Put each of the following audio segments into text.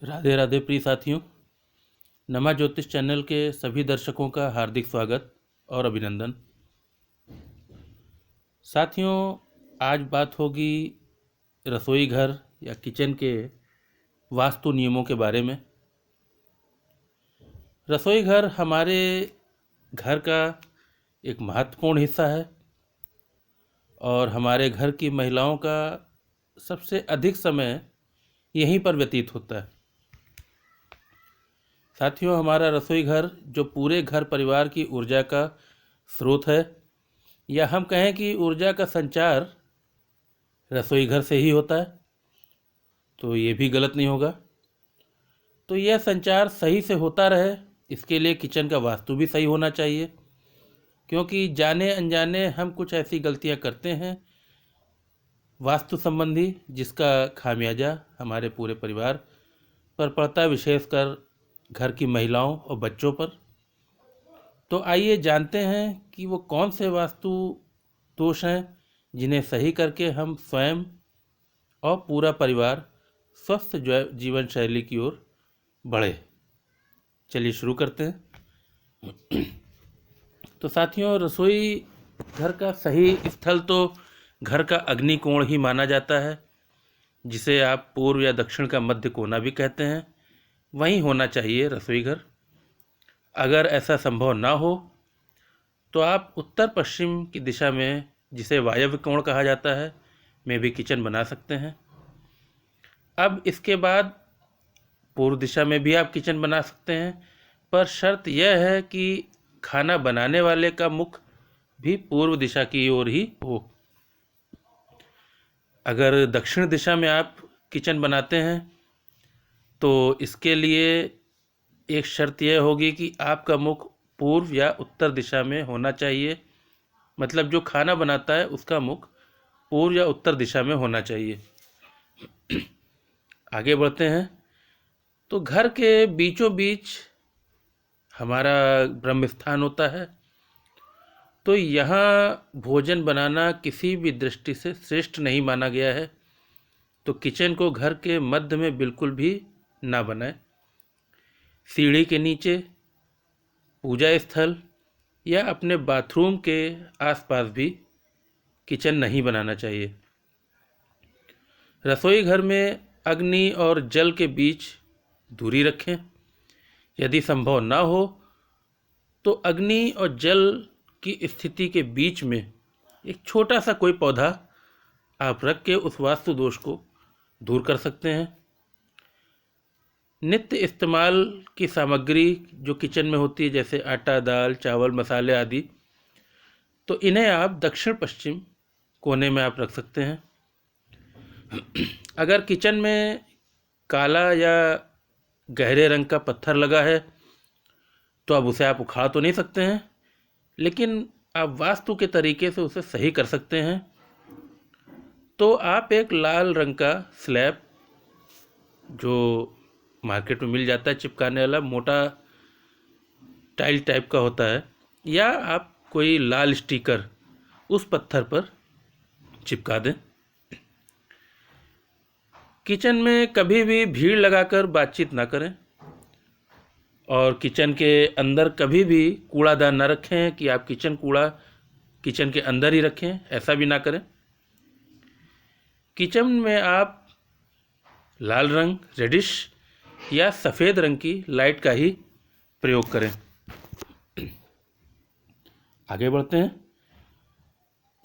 राधे राधे प्रिय साथियों। नमा ज्योतिष चैनल के सभी दर्शकों का हार्दिक स्वागत और अभिनंदन। साथियों, आज बात होगी रसोई घर या किचन के वास्तु नियमों के बारे में। रसोई घर हमारे घर का एक महत्वपूर्ण हिस्सा है और हमारे घर की महिलाओं का सबसे अधिक समय यहीं पर व्यतीत होता है। साथियों, हमारा रसोई घर जो पूरे घर परिवार की ऊर्जा का स्रोत है, या हम कहें कि ऊर्जा का संचार रसोई घर से ही होता है, तो ये भी गलत नहीं होगा। तो यह संचार सही से होता रहे, इसके लिए किचन का वास्तु भी सही होना चाहिए, क्योंकि जाने अनजाने हम कुछ ऐसी गलतियां करते हैं वास्तु संबंधी, जिसका खामियाजा हमारे पूरे परिवार पर पड़ता है, विशेषकर घर की महिलाओं और बच्चों पर। तो आइए जानते हैं कि वो कौन से वास्तु दोष हैं जिन्हें सही करके हम स्वयं और पूरा परिवार स्वस्थ जीवन शैली की ओर बढ़े। चलिए शुरू करते हैं। तो साथियों, रसोई घर का सही स्थल तो घर का अग्निकोण ही माना जाता है, जिसे आप पूर्व या दक्षिण का मध्य कोना भी कहते हैं। वहीं होना चाहिए रसोई घर। अगर ऐसा संभव ना हो तो आप उत्तर पश्चिम की दिशा में, जिसे वायव्य कोण कहा जाता है, में भी किचन बना सकते हैं। अब इसके बाद पूर्व दिशा में भी आप किचन बना सकते हैं, पर शर्त यह है कि खाना बनाने वाले का मुख भी पूर्व दिशा की ओर ही हो। अगर दक्षिण दिशा में आप किचन बनाते हैं तो इसके लिए एक शर्त यह होगी कि आपका मुख पूर्व या उत्तर दिशा में होना चाहिए। मतलब जो खाना बनाता है उसका मुख पूर्व या उत्तर दिशा में होना चाहिए। आगे बढ़ते हैं। तो घर के बीचों बीच हमारा ब्रह्म स्थान होता है, तो यहाँ भोजन बनाना किसी भी दृष्टि से श्रेष्ठ नहीं माना गया है। तो किचन को घर के मध्य में बिल्कुल भी ना बनाए। सीढ़ी के नीचे, पूजा स्थल या अपने बाथरूम के आसपास भी किचन नहीं बनाना चाहिए। रसोई घर में अग्नि और जल के बीच दूरी रखें। यदि संभव ना हो तो अग्नि और जल की स्थिति के बीच में एक छोटा सा कोई पौधा आप रख के उस वास्तु दोष को दूर कर सकते हैं। नित्य इस्तेमाल की सामग्री जो किचन में होती है, जैसे आटा, दाल, चावल, मसाले आदि, तो इन्हें आप दक्षिण पश्चिम कोने में आप रख सकते हैं। अगर किचन में काला या गहरे रंग का पत्थर लगा है तो अब उसे आप उखाड़ तो नहीं सकते हैं, लेकिन आप वास्तु के तरीके से उसे सही कर सकते हैं। तो आप एक लाल रंग का स्लैब, जो मार्केट में मिल जाता है चिपकाने वाला, मोटा टाइल टाइप का होता है, या आप कोई लाल स्टिकर उस पत्थर पर चिपका दें। किचन में कभी भी भीड़ लगाकर बातचीत ना करें, और किचन के अंदर कभी भी कूड़ादान ना रखें कि आप कूड़ा किचन के अंदर ही रखें, ऐसा भी ना करें। किचन में आप लाल रंग, रेडिश या सफ़ेद रंग की लाइट का ही प्रयोग करें। आगे बढ़ते हैं।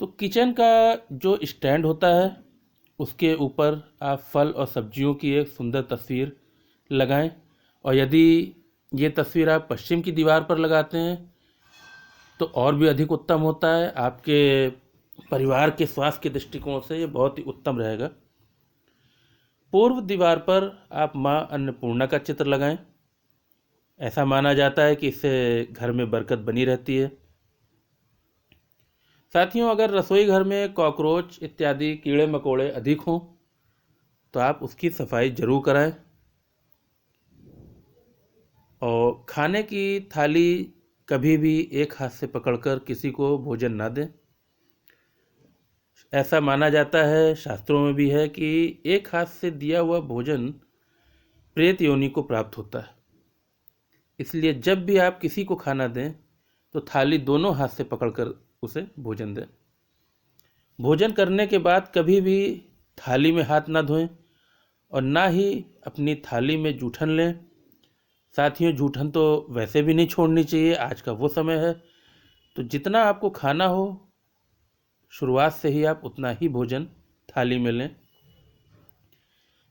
तो किचन का जो स्टैंड होता है उसके ऊपर आप फल और सब्जियों की एक सुंदर तस्वीर लगाएं, और यदि ये तस्वीर आप पश्चिम की दीवार पर लगाते हैं तो और भी अधिक उत्तम होता है। आपके परिवार के स्वास्थ्य के दृष्टिकोण से ये बहुत ही उत्तम रहेगा। पूर्व दीवार पर आप माँ अन्नपूर्णा का चित्र लगाएं। ऐसा माना जाता है कि इससे घर में बरकत बनी रहती है। साथियों, अगर रसोई घर में कॉकरोच इत्यादि कीड़े मकोड़े अधिक हों तो आप उसकी सफाई जरूर कराएं, और खाने की थाली कभी भी एक हाथ से पकड़कर किसी को भोजन ना दें। ऐसा माना जाता है, शास्त्रों में भी है, कि एक हाथ से दिया हुआ भोजन प्रेत योनि को प्राप्त होता है। इसलिए जब भी आप किसी को खाना दें तो थाली दोनों हाथ से पकड़कर उसे भोजन दें। भोजन करने के बाद कभी भी थाली में हाथ ना धोएं और ना ही अपनी थाली में जूठन लें। साथियों, जूठन तो वैसे भी नहीं छोड़नी चाहिए, आज का वो समय है। तो जितना आपको खाना हो शुरुआत से ही आप उतना ही भोजन थाली में लें।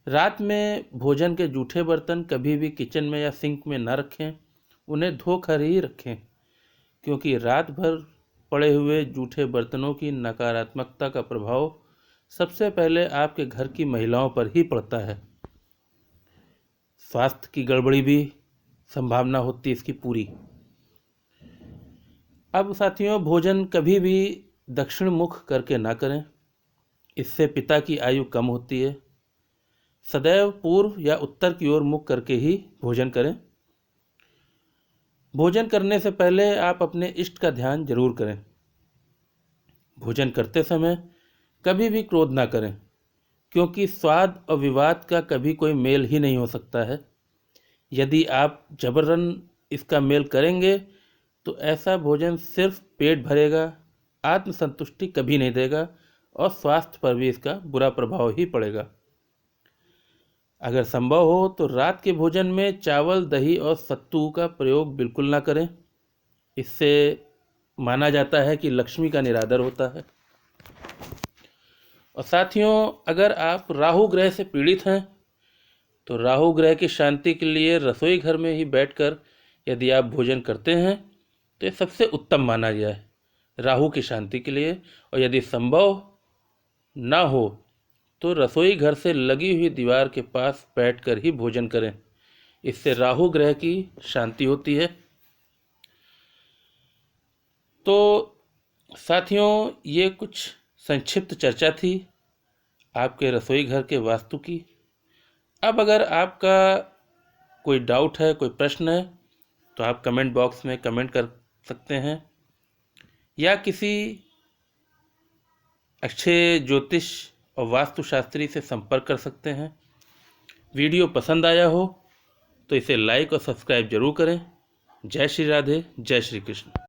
रात में भोजन के जूठे बर्तन कभी भी किचन में या सिंक में ना रखें, उन्हें धोकर ही रखें, क्योंकि रात भर पड़े हुए जूठे बर्तनों की नकारात्मकता का प्रभाव सबसे पहले आपके घर की महिलाओं पर ही पड़ता है। स्वास्थ्य की गड़बड़ी भी संभावना होती है इसकी पूरी। अब साथियों, भोजन कभी भी दक्षिण मुख करके ना करें, इससे पिता की आयु कम होती है। सदैव पूर्व या उत्तर की ओर मुख करके ही भोजन करें। भोजन करने से पहले आप अपने इष्ट का ध्यान जरूर करें। भोजन करते समय कभी भी क्रोध ना करें, क्योंकि स्वाद और विवाद का कभी कोई मेल ही नहीं हो सकता है। यदि आप जबरन इसका मेल करेंगे तो ऐसा भोजन सिर्फ पेट भरेगा, आत्मसंतुष्टि कभी नहीं देगा और स्वास्थ्य पर भी इसका बुरा प्रभाव ही पड़ेगा। अगर संभव हो तो रात के भोजन में चावल, दही और सत्तू का प्रयोग बिल्कुल ना करें। इससे माना जाता है कि लक्ष्मी का निरादर होता है। और साथियों, अगर आप राहु ग्रह से पीड़ित हैं तो राहु ग्रह की शांति के लिए रसोई घर में ही बैठकर यदि आप भोजन करते हैं तो ये सबसे उत्तम माना गया है राहु की शांति के लिए। और यदि संभव ना हो तो रसोई घर से लगी हुई दीवार के पास बैठकर ही भोजन करें। इससे राहु ग्रह की शांति होती है। तो साथियों, ये कुछ संक्षिप्त चर्चा थी आपके रसोई घर के वास्तु की। अब अगर आपका कोई डाउट है, कोई प्रश्न है, तो आप कमेंट बॉक्स में कमेंट कर सकते हैं या किसी अच्छे ज्योतिष और वास्तुशास्त्री से संपर्क कर सकते हैं। वीडियो पसंद आया हो तो इसे लाइक और सब्सक्राइब जरूर करें। जय श्री राधे, जय श्री कृष्ण।